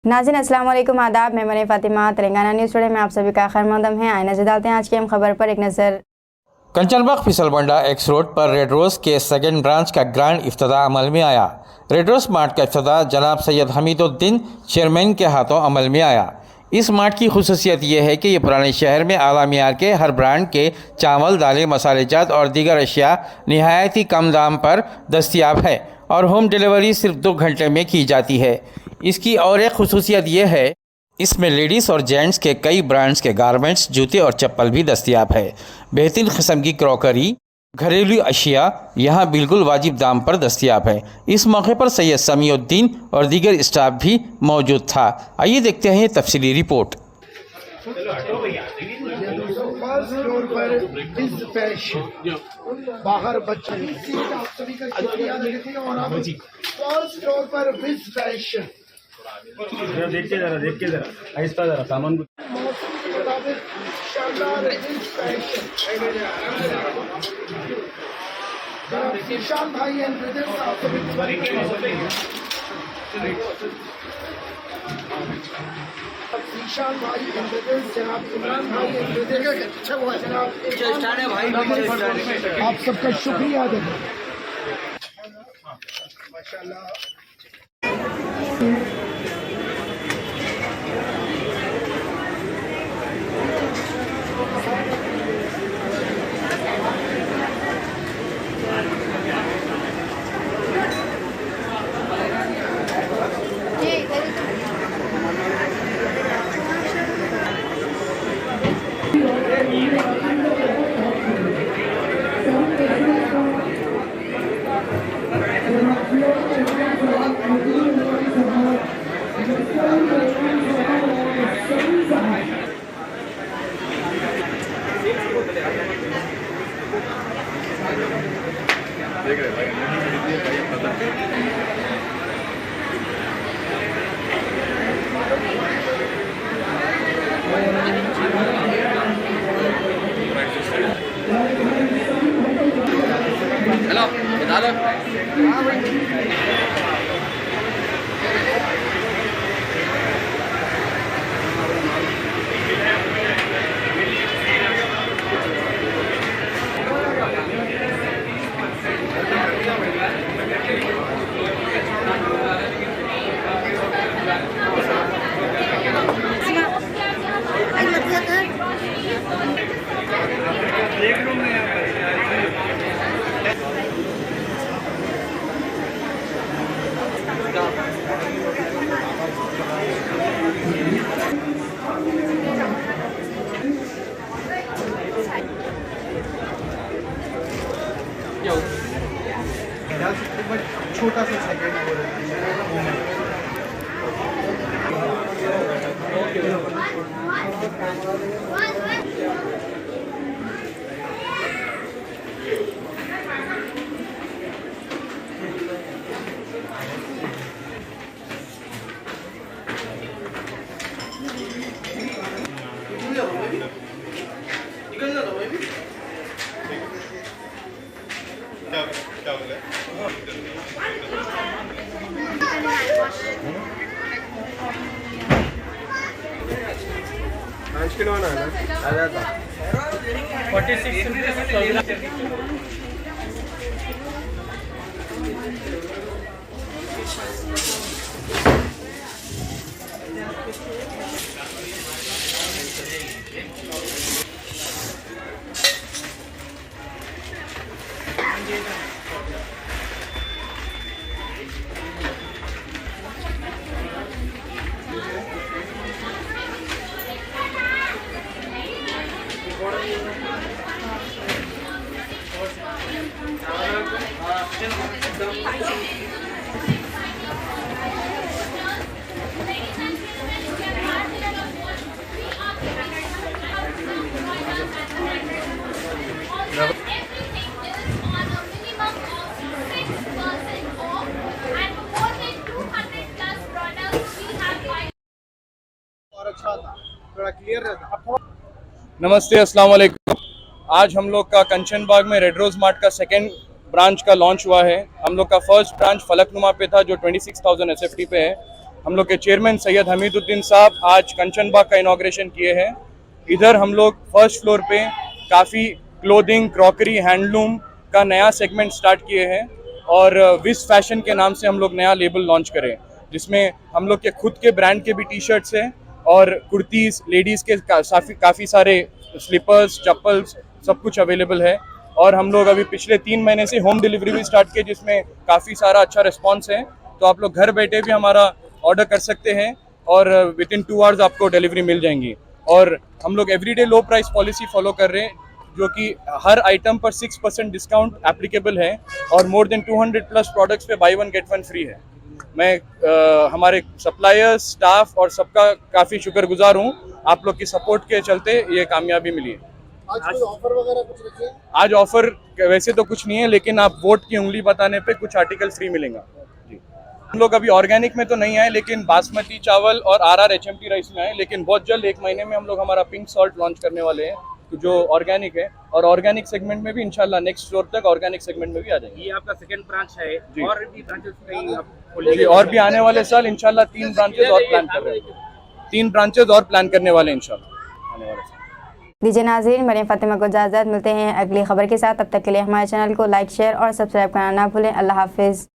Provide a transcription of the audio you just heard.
नाज़रीन अस्सलाम वालेकुम, आदाब। मैं मरीम फ़ातिमा, तेलंगाना न्यूज़ टुडे में आप सभी का खैर मकदम है। आइए नज़र डालते हैं आज की हम खबर पर एक नज़र। कंचनबाग फिसलबंडा एक्स रोड पर रेड रोज़ के सेकेंड ब्रांच का ग्रैंड इफ्तिताह अमल में आया। रेड रोज़ मार्ट का इफ्तिताह जनाब सैयद हमीदुद्दीन चेयरमैन के हाथों अमल में आया। इस मार्ट की खुसूसियत यह है कि ये पुराने शहर में आला मियार के हर ब्रांड के चावल, दालें, मसालेजात और दीगर अशिया नहायत ही कम दाम पर दस्तियाब है और होम डिलीवरी सिर्फ 2 घंटे में की जाती है। इसकी और एक खुसूसियत यह है, इसमें लेडीज़ और जेंट्स के कई ब्रांड्स के गारमेंट्स, जूते और चप्पल भी दस्तियाब है। बेहतरीन किस्म की क्रॉकरी, घरेलू अशिया यहाँ बिल्कुल वाजिब दाम पर दस्तियाब है। इस मौके पर सैयद समीउद्दीन और दीगर स्टाफ भी मौजूद था। आइए देखते हैं तफसीली रिपोर्ट। बाहर बच्चे आप सभी का शुक्रिया देते हैं और हम फर्स्ट फ्लोर पर विज फैशन देख के जरा आहिस्ता जरा सामान मौसम के मुताबिक शानदार विज फैशन ईशान भाई एंड ब्रदर्स आप सभी ईशान भाई एंड ब्रदर्स, जनाब इमरान भाई एंड ब्रदर्स, जनाब आप सबका शुक्रिया देते हैं। माशाल्लाह हेलो बता दो। देख लूँ मैं छोटा सा सेकंड क्या बोले पाँच किलो ना आ जाता 46 और अच्छा था, थोड़ा क्लियर रहता। नमस्ते, अस्सलाम वालेकुम। आज हम लोग का कंचन बाग में रेड रोज़ मार्ट का सेकेंड ब्रांच का लॉन्च हुआ है। हम लोग का फर्स्ट ब्रांच फलकनुमा पे था जो 26,000 SFT पे है। हम लोग के चेयरमैन सैयद हमीदुद्दीन साहब आज कंचन बाग का इनॉग्रेशन किए हैं। इधर हम लोग फर्स्ट फ्लोर पे काफ़ी क्लोथिंग, क्रॉकरी, हैंडलूम का नया सेगमेंट स्टार्ट किए हैं और विस फैशन के नाम से हम लोग नया लेबल लॉन्च करें, जिसमें हम लोग के खुद के ब्रांड के भी टी शर्ट्स हैं और कुर्तीज़, लेडीज़ के काफ़ी सारे स्लीपर्स, चप्पल्स, सब कुछ अवेलेबल है। और हम लोग अभी पिछले 3 महीने से होम डिलीवरी भी स्टार्ट किए, जिसमें काफ़ी सारा अच्छा रिस्पॉन्स है। तो आप लोग घर बैठे भी हमारा ऑर्डर कर सकते हैं और विद इन 2 आवर्स आपको डिलीवरी मिल जाएंगी। और हम लोग एवरीडे लो प्राइस पॉलिसी फॉलो कर रहे हैं, जो कि हर आइटम पर 6% डिस्काउंट एप्लीकेबल है और मोर देन 200 प्लस प्रोडक्ट्स पे बाई 1 गेट 1 फ्री है। मैं हमारे सप्लायर्स, स्टाफ और सबका काफ़ी शुक्रगुजार हूँ। आप लोग की सपोर्ट के चलते ये कामयाबी मिली है। आज कोई ऑफर वगैरह कुछ रखिए? आज ऑफर वैसे तो कुछ नहीं है, लेकिन आप वोट की उंगली बताने पे कुछ आर्टिकल फ्री मिलेगा जी। हम लोग अभी ऑर्गेनिक में तो नहीं आए, लेकिन बासमती चावल और RR HMT राइस में आए, लेकिन बहुत जल्द 1 महीने में हम लोग हमारा पिंक सॉल्ट लॉन्च करने वाले हैं, तो जो ऑर्गेनिक है। और ऑर्गेनिक सेगमेंट में भी इंशाल्लाह नेक्स्ट फ्लोर तक ऑर्गेनिक सेगमेंट में भी आ जाएंगे। ये आपका सेकंड ब्रांच है जी। और भी ब्रांचेस कहीं आप जी, और भी आने वाले साल इंशाल्लाह 3 ब्रांचेस और प्लान कर रहे हैं। 3 ब्रांचेस और प्लान करने वाले हैं इंशाल्लाह आने वाले साल। दीजिए नाज़रीन, मरियम फातिमा को इजाज़त। मिलते हैं अगली खबर के साथ, तब तक के लिए हमारे चैनल को लाइक, शेयर और सब्सक्राइब करना ना भूलें। अल्लाह हाफिज़।